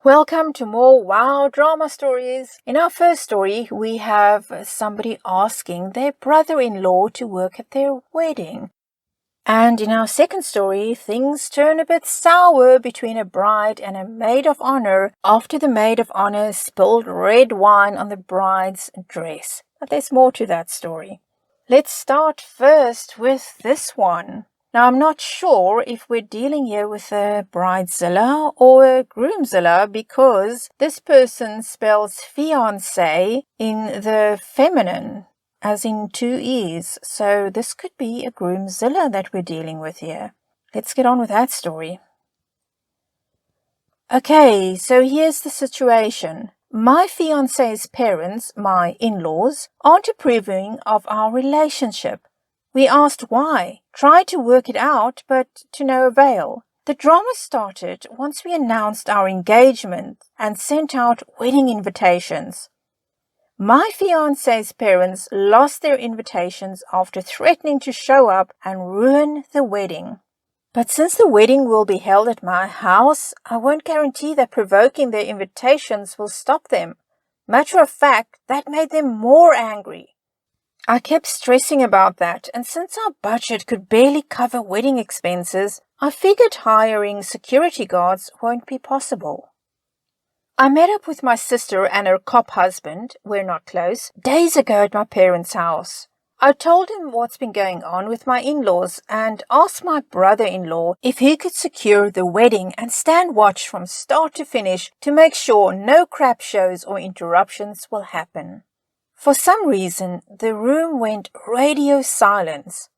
Welcome to more wow drama stories. In our first story, we have somebody asking their brother-in-law to work at their wedding. And in our second story, things turn a bit sour between a bride and a maid of honor after the maid of honor spilled red wine on the bride's dress. But there's more to that story. Let's start first with this one. Now, I'm not sure if we're dealing here with a bridezilla or a groomzilla because this person spells fiancé in the feminine, as in two E's. So this could be a groomzilla that we're dealing with here. Let's get on with that story. Okay, so here's the situation. My fiancé's parents, my in-laws, aren't approving of our relationship. We asked why, tried to work it out, but to no avail. The drama started once we announced our engagement and sent out wedding invitations. My fiancé's parents lost their invitations after threatening to show up and ruin the wedding. But since the wedding will be held at my house, I won't guarantee that provoking their invitations will stop them. Matter of fact, that made them more angry. I kept stressing about that, and since our budget could barely cover wedding expenses, I figured hiring security guards won't be possible. I met up with my sister and her cop husband, we're not close, days ago at my parents' house. I told him what's been going on with my in-laws and asked my brother-in-law if he could secure the wedding and stand watch from start to finish to make sure no crap shows or interruptions will happen. For some reason, the room went radio silence.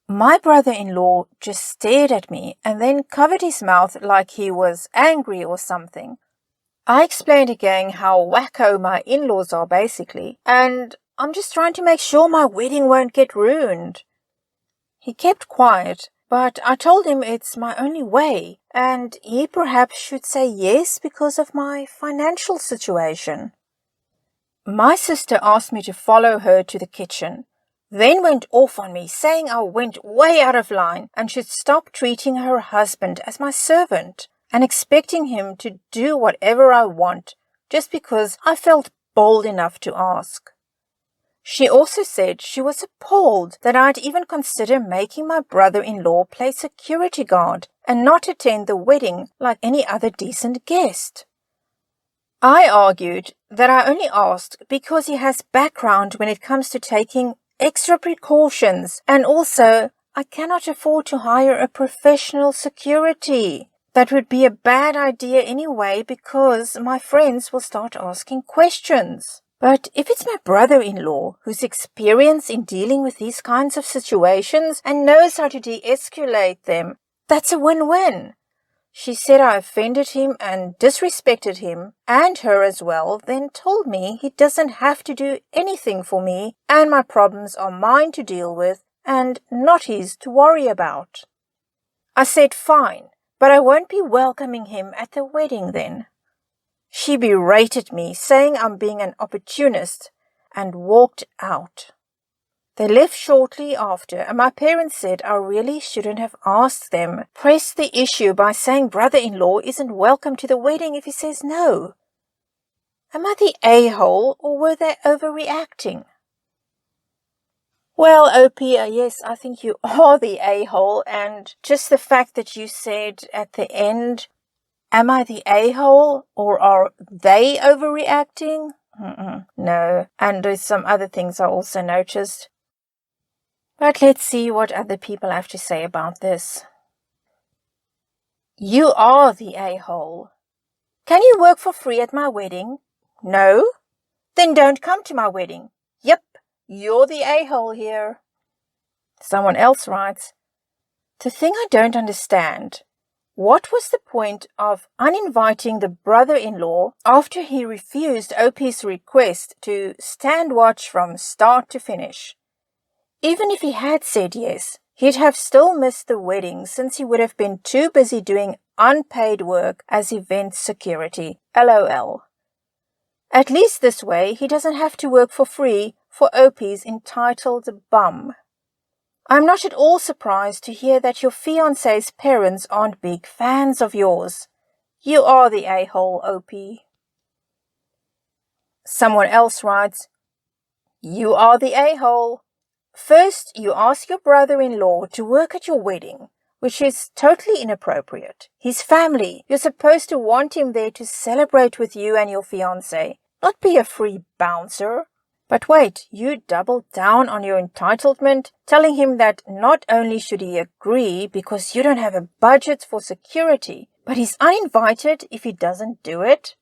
My brother-in-law just stared at me and then covered his mouth like he was angry or something. I explained again how wacko my in-laws are basically, and I'm just trying to make sure my wedding won't get ruined. He kept quiet, but I told him it's my only way, and he perhaps should say yes because of my financial situation. My sister asked me to follow her to the kitchen, then went off on me, saying I went way out of line and should stop treating her husband as my servant and expecting him to do whatever I want just because I felt bold enough to ask. She also said she was appalled that I'd even consider making my brother-in-law play security guard and not attend the wedding like any other decent guest. I argued that I only asked because he has background when it comes to taking extra precautions, and also I cannot afford to hire a professional security. That would be a bad idea anyway because my friends will start asking questions. But if it's my brother-in-law who's experienced in dealing with these kinds of situations and knows how to de-escalate them, that's a win-win. She said I offended him and disrespected him and her as well, then told me he doesn't have to do anything for me and my problems are mine to deal with and not his to worry about. I said fine, but I won't be welcoming him at the wedding then. She berated me, saying I'm being an opportunist, and walked out. They left shortly after, and my parents said I really shouldn't have asked them, pressed the issue by saying brother-in-law isn't welcome to the wedding if he says no. Am I the a-hole, or were they overreacting? Well, OP, yes, I think you are the a-hole, and just the fact that you said at the end, am I the a-hole, or are they overreacting? No, and there's some other things I also noticed. But let's see what other people have to say about this. You are the a-hole. Can you work for free at my wedding? No? Then don't come to my wedding. Yep, you're the a-hole here. Someone else writes, the thing I don't understand, what was the point of uninviting the brother-in-law after he refused OP's request to stand watch from start to finish? Even if he had said yes, he'd have still missed the wedding since he would have been too busy doing unpaid work as event security. LOL. At least this way, he doesn't have to work for free for OP's entitled bum. I'm not at all surprised to hear that your fiancé's parents aren't big fans of yours. You are the a-hole, OP. Someone else writes, you are the a-hole. First, you ask your brother-in-law to work at your wedding, which is totally inappropriate. His family. You're supposed to want him there to celebrate with you and your fiancé, not be a free bouncer. But wait, you double down on your entitlement, telling him that not only should he agree because you don't have a budget for security, but he's uninvited if he doesn't do it.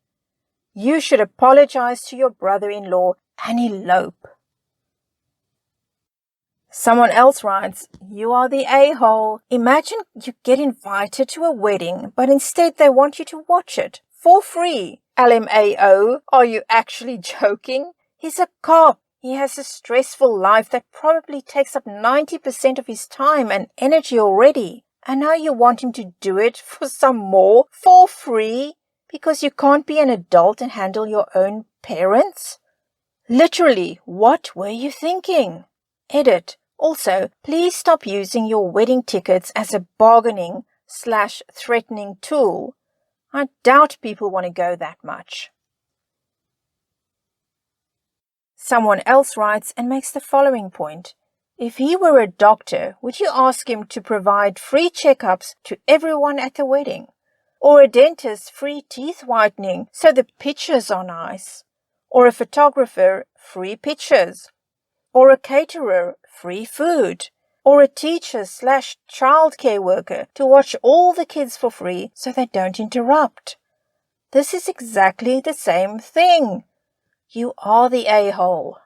You should apologize to your brother-in-law and elope. Someone else writes, you are the a-hole. Imagine you get invited to a wedding, but instead they want you to watch it for free. LMAO, are you actually joking? He's a cop. He has a stressful life that probably takes up 90% of his time and energy already. And now you want him to do it for some more for free because you can't be an adult and handle your own parents? Literally, what were you thinking? Edit. Also, please stop using your wedding tickets as a bargaining/threatening tool. I doubt people want to go that much. Someone else writes and makes the following point. If he were a doctor, would you ask him to provide free checkups to everyone at the wedding? Or a dentist free teeth whitening so the pictures are nice? Or a photographer free pictures? Or a caterer free food? Or a teacher/childcare worker to watch all the kids for free so they don't interrupt? This is exactly the same thing. You are the a-hole.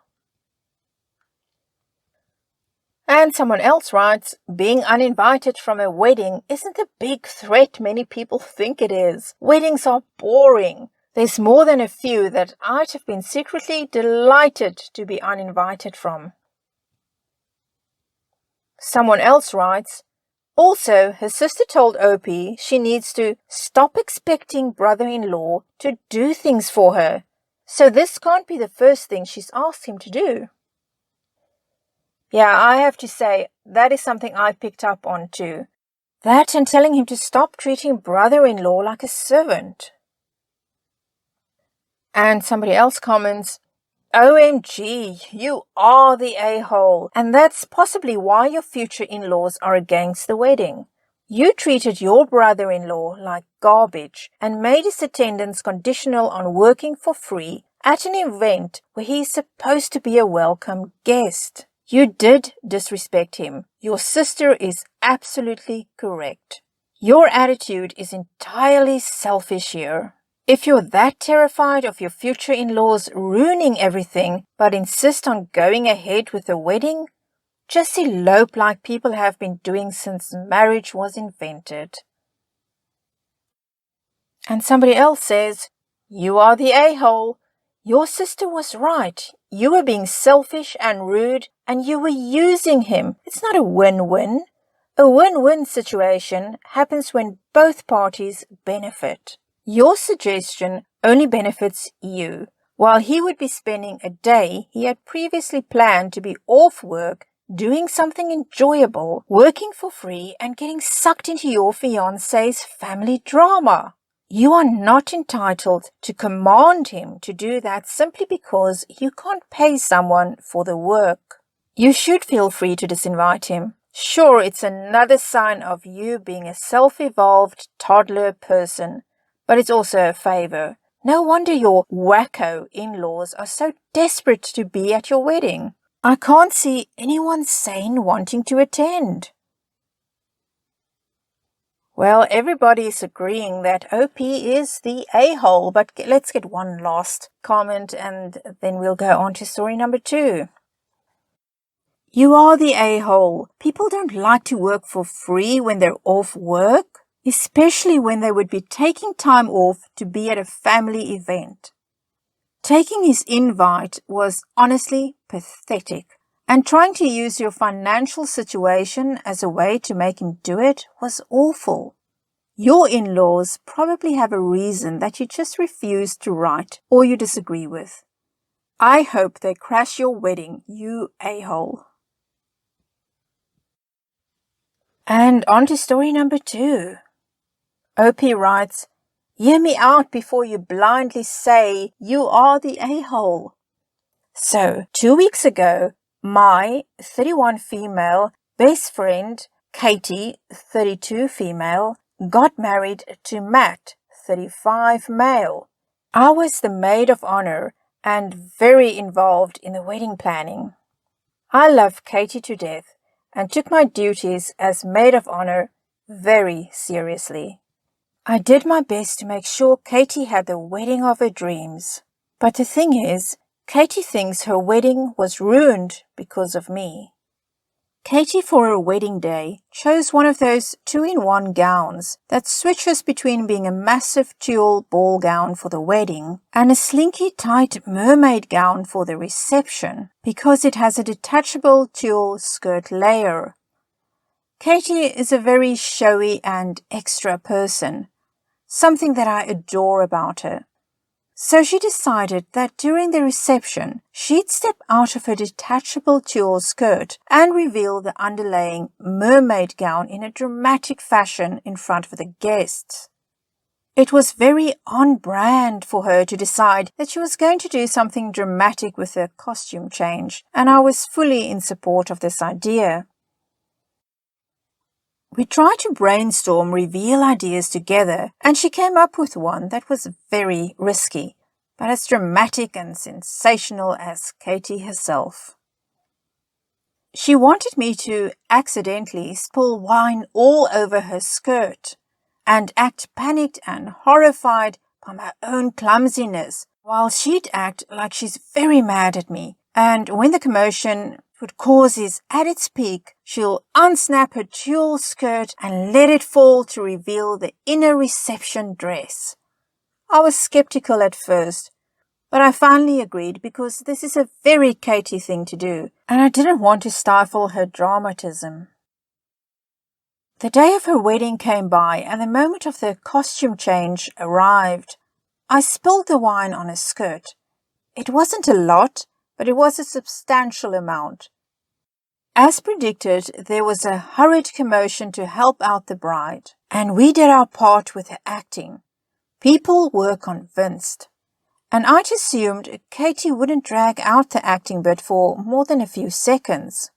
And someone else writes, being uninvited from a wedding isn't the big threat many people think it is. Weddings are boring. There's more than a few that I'd have been secretly delighted to be uninvited from. Someone else writes, also, her sister told Opie she needs to stop expecting brother-in-law to do things for her. So this can't be the first thing she's asked him to do. Yeah, I have to say, that is something I picked up on too. That and telling him to stop treating brother-in-law like a servant. And somebody else comments, OMG, you are the a-hole, and that's possibly why your future in-laws are against the wedding. You treated your brother-in-law like garbage and made his attendance conditional on working for free at an event where he's supposed to be a welcome guest. You did disrespect him. Your sister is absolutely correct. Your attitude is entirely selfish here. If you're that terrified of your future in-laws ruining everything but insist on going ahead with the wedding, just elope like people have been doing since marriage was invented. And somebody else says, you are the a-hole. Your sister was right. You were being selfish and rude and you were using him. It's not a win-win. A win-win situation happens when both parties benefit. Your suggestion only benefits you. While he would be spending a day he had previously planned to be off work, doing something enjoyable, working for free, and getting sucked into your fiancé's family drama. You are not entitled to command him to do that simply because you can't pay someone for the work. You should feel free to disinvite him. Sure, it's another sign of you being a self-evolved toddler person. But it's also a favor. No wonder your wacko in-laws are so desperate to be at your wedding. I can't see anyone sane wanting to attend. Well, everybody is agreeing that OP is the a-hole, but let's get one last comment and then we'll go on to story number 2. You are the a-hole. People don't like to work for free when they're off work, especially when they would be taking time off to be at a family event. Taking his invite was honestly pathetic, and trying to use your financial situation as a way to make him do it was awful. Your in-laws probably have a reason that you just refuse to write or you disagree with. I hope they crash your wedding, you a-hole. And on to story number 2. OP writes, Hear me out before you blindly say you are the a-hole. So, 2 weeks ago, my 31 female best friend, Katie, 32 female, got married to Matt, 35 male. I was the maid of honor and very involved in the wedding planning. I love Katie to death and took my duties as maid of honor very seriously. I did my best to make sure Katie had the wedding of her dreams. But the thing is, Katie thinks her wedding was ruined because of me. Katie, for her wedding day, chose one of those 2-in-1 gowns that switches between being a massive tulle ball gown for the wedding and a slinky tight mermaid gown for the reception because it has a detachable tulle skirt layer. Katie is a very showy and extra person, something that I adore about her. So she decided that during the reception, she'd step out of her detachable tulle skirt and reveal the underlaying mermaid gown in a dramatic fashion in front of the guests. It was very on brand for her to decide that she was going to do something dramatic with her costume change, and I was fully in support of this idea. We tried to brainstorm reveal ideas together, and she came up with one that was very risky, but as dramatic and sensational as Katie herself. She wanted me to accidentally spill wine all over her skirt and act panicked and horrified by my own clumsiness, while she'd act like she's very mad at me, and when the commotion would cause is at its peak, she'll unsnap her tulle skirt and let it fall to reveal the inner reception dress. I was skeptical at first, but I finally agreed because this is a very Katie thing to do, and I didn't want to stifle her dramatism. The day of her wedding came by, and the moment of the costume change arrived. I spilled the wine on her skirt. It wasn't a lot, but it was a substantial amount. As predicted, there was a hurried commotion to help out the bride, and we did our part with the acting. People were convinced, and I'd assumed Katie wouldn't drag out the acting bit for more than a few seconds.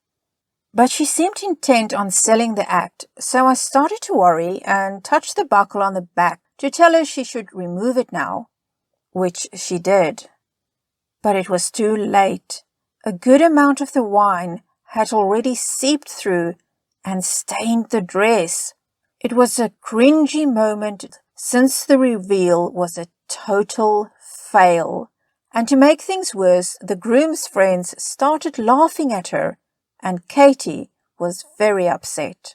But she seemed intent on selling the act, so I started to worry and touched the buckle on the back to tell her she should remove it now, which she did. But it was too late. A good amount of the wine had already seeped through and stained the dress. It was a cringy moment since the reveal was a total fail. And to make things worse, the groom's friends started laughing at her, and Katie was very upset.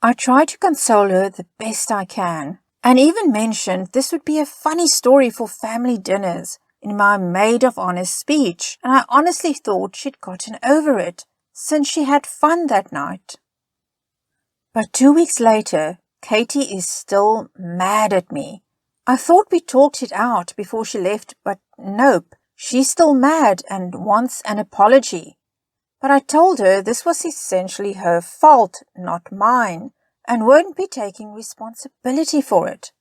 I tried to console her the best I can, and even mentioned this would be a funny story for family dinners in my Maid of Honour speech, and I honestly thought she'd gotten over it, since she had fun that night. But 2 weeks later, Katie is still mad at me. I thought we talked it out before she left, but nope, she's still mad and wants an apology. But I told her this was essentially her fault, not mine, and won't be taking responsibility for it,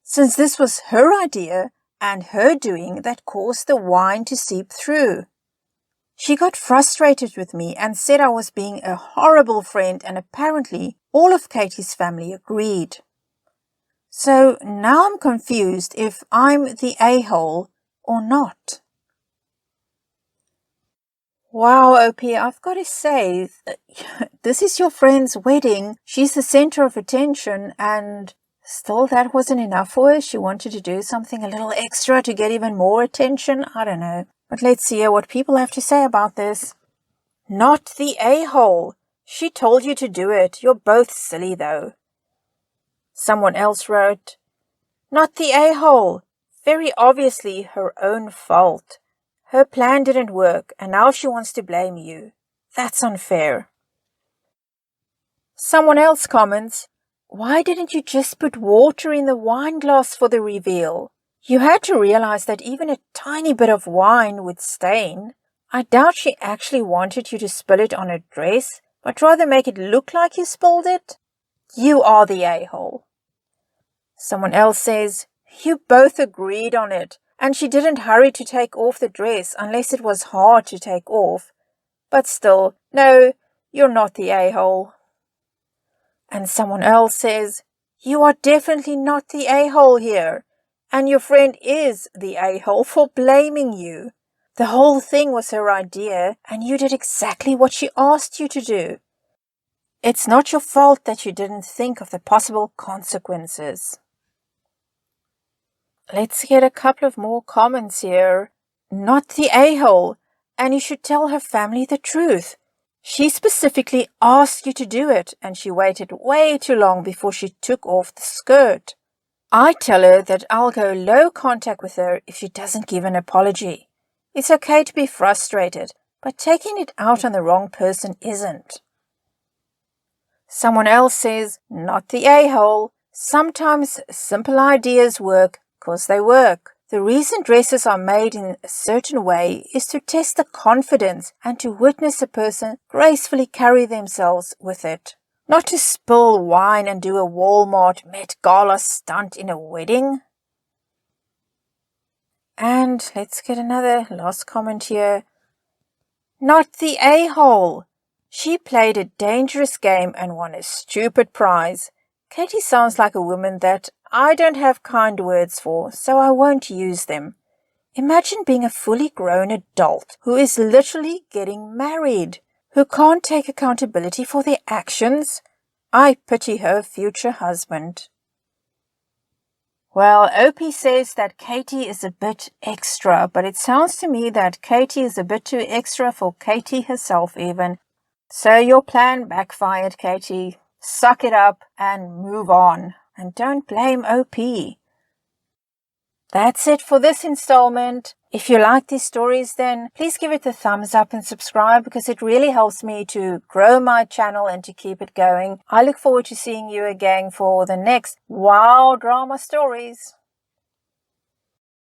since this was her idea and her doing that caused the wine to seep through. She got frustrated with me and said I was being a horrible friend, and apparently all of Katie's family agreed. So now I'm confused if I'm the a-hole or not. Wow, OP, I've got to say, this is your friend's wedding. She's the center of attention, and still that wasn't enough for her. She wanted to do something a little extra to get even more attention. I don't know. But let's see what people have to say about this. Not the a-hole. She told you to do it. You're both silly, though. Someone else wrote, not the a-hole. Very obviously her own fault. Her plan didn't work, and now she wants to blame you. That's unfair. Someone else comments, why didn't you just put water in the wine glass for the reveal? You had to realize that even a tiny bit of wine would stain. I doubt she actually wanted you to spill it on her dress, but rather make it look like you spilled it. You are the a-hole. Someone else says, you both agreed on it, and she didn't hurry to take off the dress unless it was hard to take off. But still, no, you're not the a-hole. And someone else says, you are definitely not the a-hole here, and your friend is the a-hole for blaming you. The whole thing was her idea, and you did exactly what she asked you to do. It's not your fault that you didn't think of the possible consequences. Let's get a couple of more comments here. Not the a-hole, and you should tell her family the truth. She specifically asked you to do it, and she waited way too long before she took off the skirt. I tell her that I'll go low contact with her if she doesn't give an apology. It's okay to be frustrated, but taking it out on the wrong person isn't. Someone else says, not the a-hole. Sometimes simple ideas work because they work. The reason dresses are made in a certain way is to test the confidence and to witness a person gracefully carry themselves with it. Not to spill wine and do a Walmart Met Gala stunt in a wedding. And let's get another last comment here. Not the a-hole. She played a dangerous game and won a stupid prize. Katie sounds like a woman that I don't have kind words for, so I won't use them. Imagine being a fully grown adult who is literally getting married, who can't take accountability for their actions. I pity her future husband. Well, Opie says that Katie is a bit extra, but it sounds to me that Katie is a bit too extra for Katie herself even. So your plan backfired, Katie. Suck it up and move on. And don't blame OP. That's it for this installment. If you like these stories, then please give it a thumbs up and subscribe because it really helps me to grow my channel and to keep it going. I look forward to seeing you again for the next wow drama stories.